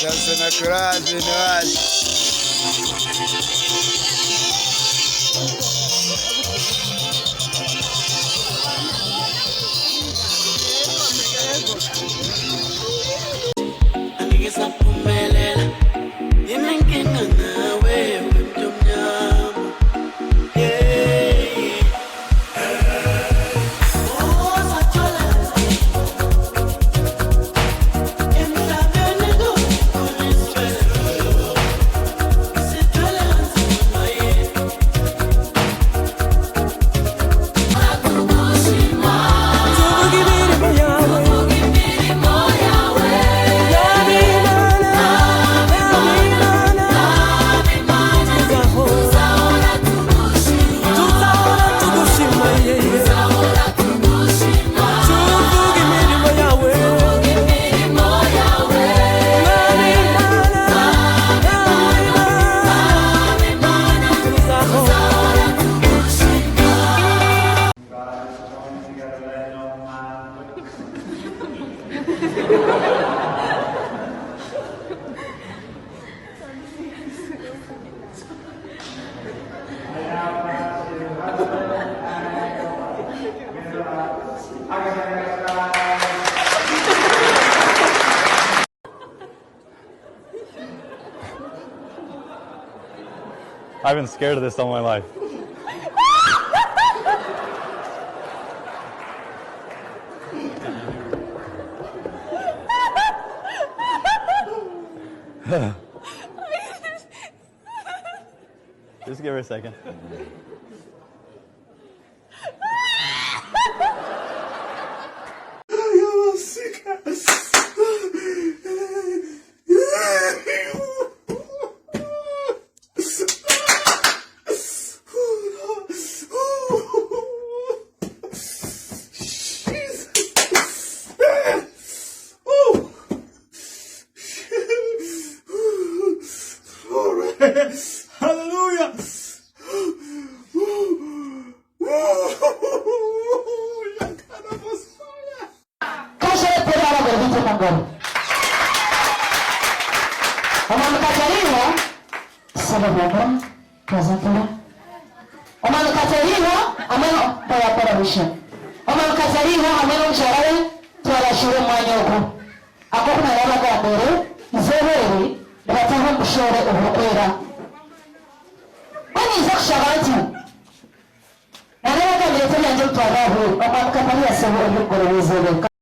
Sasa na kurazi na wazi. I've been scared of this all my life. Just give her a second. Hallelujah. Kasha pelala garbiti mangol. Oman kachariwa sababu kazatula. Oman kachariwa ameno para bisha. Oman kachariwa ameno msharawe twala shuru mwanyoku. Ako kuna yala kwa mbere zereri bataho mshore ubukwera. Kwani zakshabati Naleka militari ya njomtu wa rahu, oman kapali ya sewa ulugoro wizele.